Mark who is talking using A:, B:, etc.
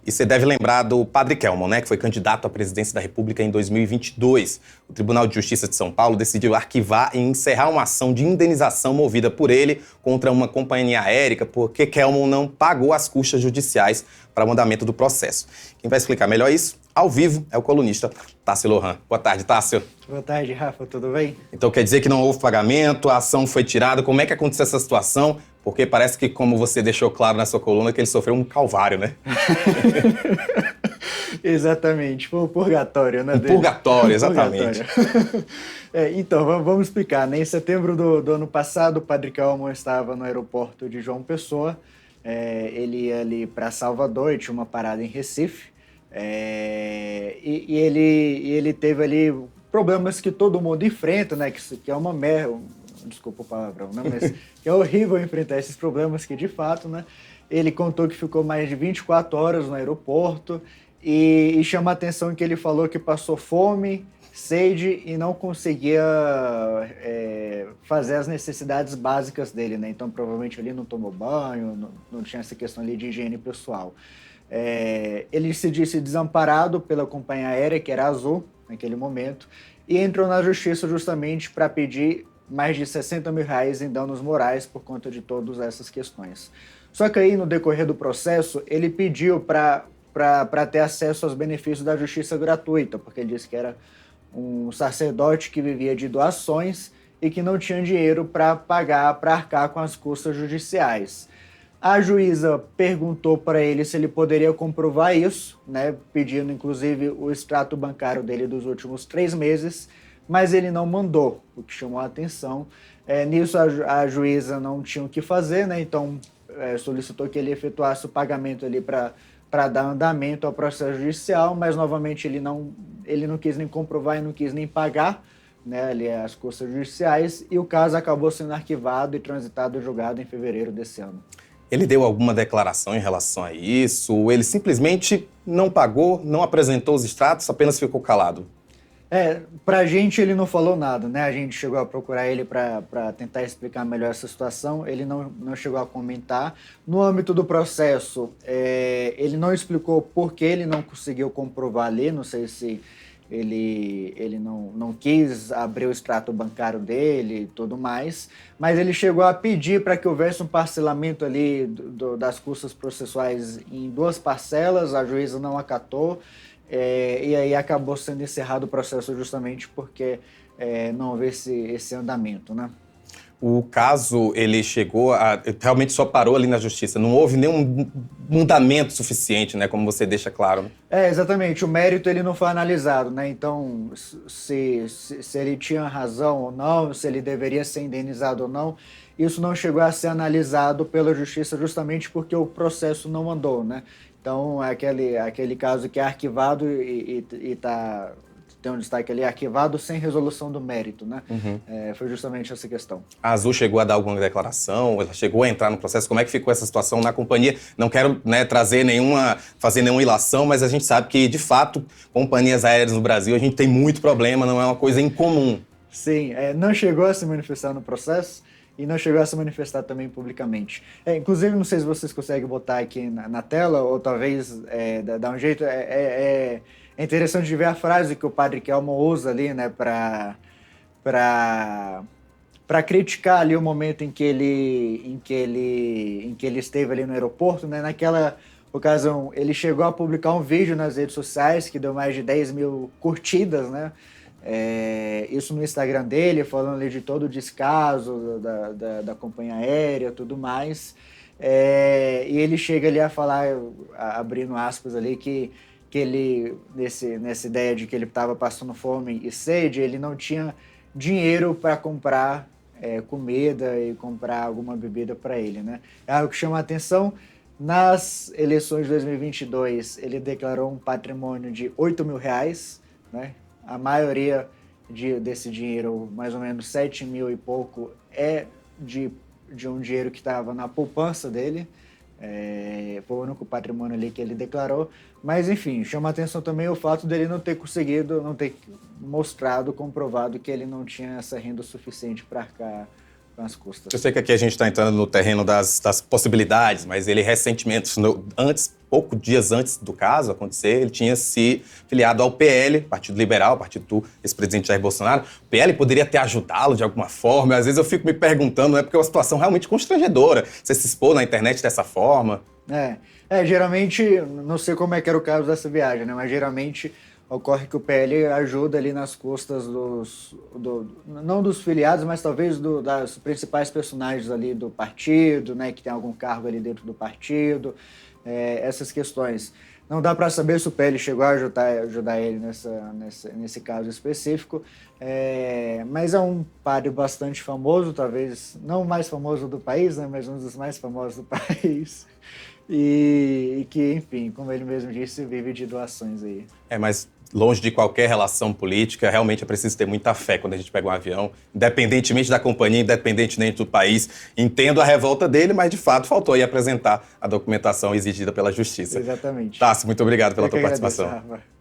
A: E você deve lembrar do Padre Kelmon, né, que foi candidato à presidência da República em 2022. O Tribunal de Justiça de São Paulo decidiu arquivar e encerrar uma ação de indenização movida por ele contra uma companhia aérea porque Kelmon não pagou as custas judiciais para o andamento do processo. Quem vai explicar melhor isso, ao vivo, é o colunista Tássio Lohan. Boa tarde, Tássio.
B: Boa tarde, Rafa. Tudo bem?
A: Então quer dizer que não houve pagamento, a ação foi tirada. Como é que aconteceu essa situação? Porque parece que, como você deixou claro na sua coluna, que ele sofreu um calvário, né?
B: Exatamente, foi um purgatório, né?
A: Purgatório, exatamente.
B: Purgatório. Então, vamos explicar, né? Em setembro do ano passado, o Padre Kelmon estava no aeroporto de João Pessoa. Ele ia ali para Salvador e tinha uma parada em Recife. E ele teve ali problemas que todo mundo enfrenta, né? Que é uma merda. Desculpa o palavrão, né? Mas que é horrível enfrentar esses problemas que, de fato, né? Ele contou que ficou mais de 24 horas no aeroporto e chama a atenção que ele falou que passou fome, sede e não conseguia fazer as necessidades básicas dele, né? Então, provavelmente, ele não tomou banho, não tinha essa questão ali de higiene pessoal. Ele se disse desamparado pela companhia aérea, que era a Azul, naquele momento, e entrou na justiça justamente para pedir mais de R$60 mil em danos morais por conta de todas essas questões. Só que aí, no decorrer do processo, ele pediu para ter acesso aos benefícios da justiça gratuita, porque ele disse que era um sacerdote que vivia de doações e que não tinha dinheiro para pagar, para arcar com as custas judiciais. A juíza perguntou para ele se ele poderia comprovar isso, né, pedindo inclusive o extrato bancário dele dos últimos 3 meses, mas ele não mandou, o que chamou a atenção. Nisso a juíza não tinha o que fazer, né, então solicitou que ele efetuasse o pagamento ali para dar andamento ao processo judicial, mas novamente ele não quis nem comprovar e não quis nem pagar, né, ali as custas judiciais, e o caso acabou sendo arquivado e transitado e julgado em fevereiro desse ano.
A: Ele deu alguma declaração em relação a isso? Ou ele simplesmente não pagou, não apresentou os extratos, apenas ficou calado?
B: Pra gente ele não falou nada, né? A gente chegou a procurar ele para tentar explicar melhor essa situação, ele não chegou a comentar. No âmbito do processo, ele não explicou por que ele não conseguiu comprovar ali, não sei se ele não quis abrir o extrato bancário dele e tudo mais, mas ele chegou a pedir para que houvesse um parcelamento ali das custas processuais em 2 parcelas, a juíza não acatou, e aí acabou sendo encerrado o processo justamente porque não houve esse andamento, né?
A: O caso, ele realmente só parou ali na justiça, não houve nenhum mandamento suficiente, né, como você deixa claro. Né?
B: Exatamente, o mérito ele não foi analisado, né, então se ele tinha razão ou não, se ele deveria ser indenizado ou não, isso não chegou a ser analisado pela justiça justamente porque o processo não andou, né, então aquele caso que é arquivado e tem um destaque ali, arquivado sem resolução do mérito, né?
A: Uhum.
B: Foi justamente essa questão.
A: A Azul chegou a dar alguma declaração? Ela chegou a entrar no processo? Como é que ficou essa situação na companhia? Não quero, né, fazer nenhuma ilação, mas a gente sabe que, de fato, companhias aéreas no Brasil, a gente tem muito problema, não é uma coisa incomum.
B: Sim, não chegou a se manifestar no processo e não chegou a se manifestar também publicamente. Inclusive, não sei se vocês conseguem botar aqui na tela, ou talvez dar um jeito. É interessante de ver a frase que o Padre Kelmon usa ali, né, para criticar ali o momento em que ele esteve ali no aeroporto, né? Naquela ocasião, ele chegou a publicar um vídeo nas redes sociais que deu mais de 10 mil curtidas, né? Isso no Instagram dele, falando ali de todo o descaso da companhia aérea e tudo mais. E ele chega ali a falar, abrindo aspas ali, que ele, nessa ideia de que ele estava passando fome e sede, ele não tinha dinheiro para comprar comida e comprar alguma bebida para ele, né? É algo que chama a atenção. Nas eleições de 2022, ele declarou um patrimônio de R$8 mil, né? A maioria desse dinheiro, mais ou menos 7 mil e pouco, é de um dinheiro que estava na poupança dele. Foi o único patrimônio ali que ele declarou, mas enfim, chama a atenção também o fato dele não ter conseguido, não ter mostrado, comprovado que ele não tinha essa renda suficiente para arcar com as custas.
A: Eu sei que aqui a gente está entrando no terreno das possibilidades, mas ele recentemente, poucos dias antes do caso acontecer, ele tinha se filiado ao PL, Partido Liberal, partido do ex-presidente Jair Bolsonaro. O PL poderia ter ajudá-lo de alguma forma. Às vezes eu fico me perguntando, porque é uma situação realmente constrangedora. Você se expor na internet dessa forma.
B: Geralmente, não sei como é que era o caso dessa viagem, né? Mas geralmente ocorre que o PL ajuda ali nas custas não dos filiados, mas talvez das principais personagens ali do partido, né? Que tem algum cargo ali dentro do partido, essas questões. Não dá para saber se o PL chegou a ajudar ele nesse caso específico, mas é um padre bastante famoso, talvez não o mais famoso do país, né? Mas um dos mais famosos do país. E que, enfim, como ele mesmo disse, vive de doações aí.
A: Mas longe de qualquer relação política, realmente é preciso ter muita fé quando a gente pega um avião, independentemente da companhia, independentemente do país. Entendo a revolta dele, mas de fato faltou aí apresentar a documentação exigida pela Justiça.
B: Exatamente.
A: Tássio, muito obrigado pela tua participação.
B: Agradeço, Rafa.